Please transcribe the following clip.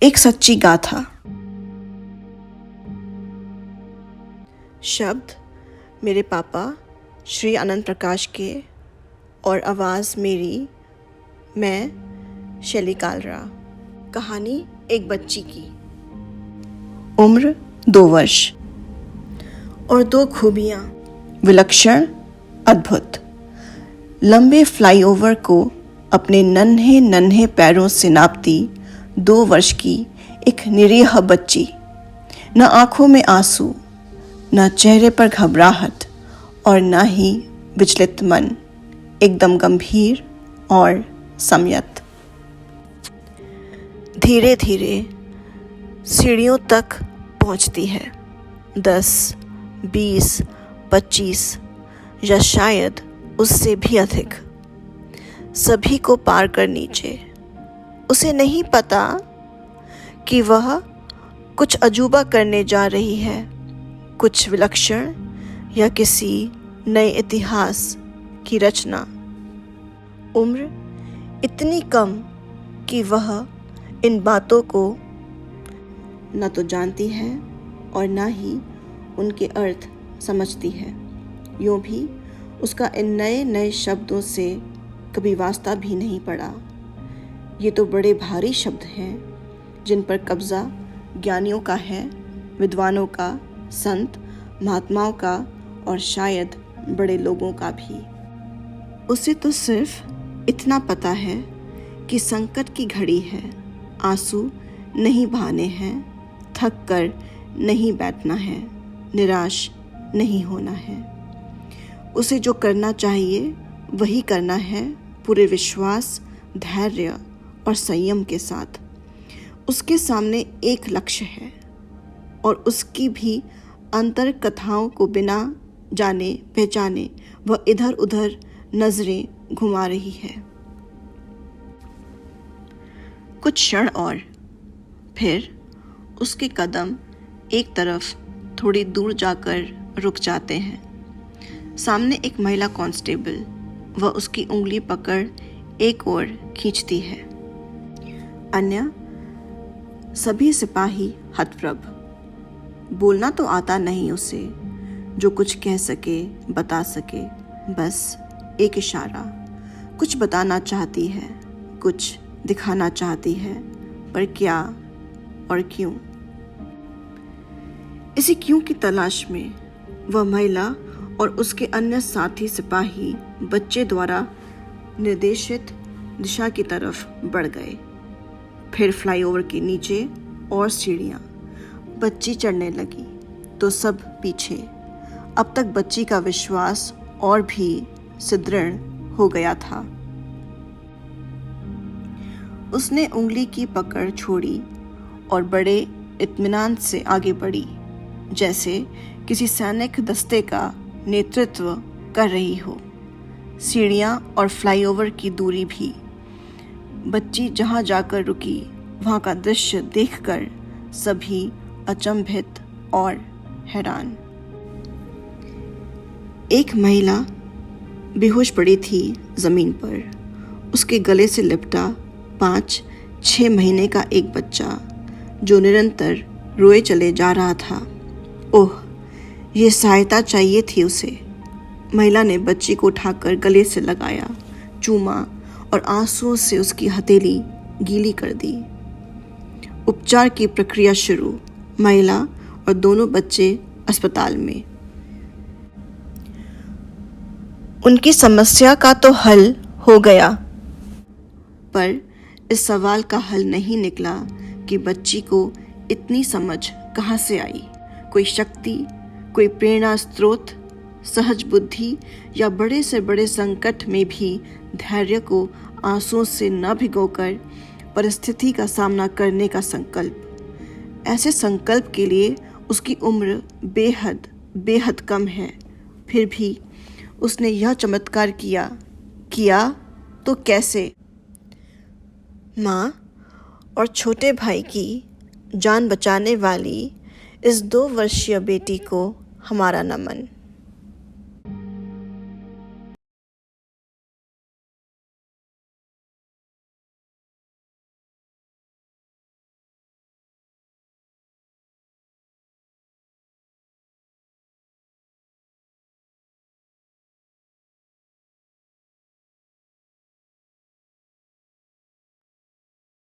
एक सच्ची गाथा। शब्द मेरे पापा श्री आनंद प्रकाश के और आवाज़ मेरी, मैं शैली कालरा। कहानी एक बच्ची की। उम्र 2 वर्ष और 2 खूबियाँ, विलक्षण, अद्भुत। लंबे फ्लाईओवर को अपने नन्हे नन्हे पैरों से नापती 2 वर्ष की एक निरीह बच्ची। न आंखों में आंसू, न चेहरे पर घबराहट और न ही विचलित मन, एकदम गंभीर और संयत। धीरे धीरे सीढ़ियों तक पहुंचती है। 10, 20, 25 या शायद उससे भी अधिक। सभी को पार कर नीचे। उसे नहीं पता कि वह कुछ अजूबा करने जा रही है, कुछ विलक्षण या किसी नए इतिहास की रचना। उम्र इतनी कम कि वह इन बातों को न तो जानती है और न ही उनके अर्थ समझती है। यूँ भी उसका इन नए नए शब्दों से कभी वास्ता भी नहीं पड़ा। ये तो बड़े भारी शब्द हैं जिन पर कब्जा ज्ञानियों का है, विद्वानों का, संत महात्माओं का और शायद बड़े लोगों का भी। उसे तो सिर्फ इतना पता है कि संकट की घड़ी है, आंसू नहीं बहाने हैं, थक कर नहीं बैठना है, निराश नहीं होना है। उसे जो करना चाहिए वही करना है, पूरे विश्वास, धैर्य और संयम के साथ। उसके सामने एक लक्ष्य है और उसकी भी अंतर कथाओं को बिना जाने पहचाने वह इधर उधर नजरें घुमा रही है। कुछ क्षण और फिर उसके कदम एक तरफ थोड़ी दूर जाकर रुक जाते हैं। सामने एक महिला कांस्टेबल, वह उसकी उंगली पकड़ एक ओर खींचती है। अन्य सभी सिपाही हतप्रभ। बोलना तो आता नहीं उसे, जो कुछ कह सके, बता सके, बस एक इशारा। कुछ बताना चाहती है, कुछ दिखाना चाहती है, पर क्या और क्यों? इसी क्यों की तलाश में वह महिला और उसके अन्य साथी सिपाही बच्चे द्वारा निर्देशित दिशा की तरफ बढ़ गए। फिर फ्लाईओवर के नीचे और सीढ़ियाँ। बच्ची चढ़ने लगी तो सब पीछे। अब तक बच्ची का विश्वास और भी सुदृढ़ हो गया था। उसने उंगली की पकड़ छोड़ी और बड़े इत्मीनान से आगे बढ़ी, जैसे किसी सैनिक दस्ते का नेतृत्व कर रही हो। सीढ़ियाँ और फ्लाईओवर की दूरी भी। बच्ची जहाँ जाकर रुकी वहाँ का दृश्य देखकर सभी अचंभित और हैरान। एक महिला बेहोश पड़ी थी जमीन पर। उसके गले से लिपटा 5-6 महीने का एक बच्चा जो निरंतर रोए चले जा रहा था। ओह, ये सहायता चाहिए थी उसे। महिला ने बच्ची को उठाकर गले से लगाया, चूमा और आंसुओं से उसकी हथेली गीली कर दी। उपचार की प्रक्रिया शुरू। महिला और दोनों बच्चे अस्पताल में। उनकी समस्या का तो हल हो गया, पर इस सवाल का हल नहीं निकला कि बच्ची को इतनी समझ कहाँ से आई। कोई शक्ति, कोई प्रेरणा स्रोत, सहज बुद्धि या बड़े से बड़े संकट में भी धैर्य को आंसुओं से न भिगोकर परिस्थिति का सामना करने का संकल्प। ऐसे संकल्प के लिए उसकी उम्र बेहद बेहद कम है। फिर भी उसने यह चमत्कार किया तो कैसे? माँ और छोटे भाई की जान बचाने वाली इस 2 वर्षीय बेटी को हमारा नमन।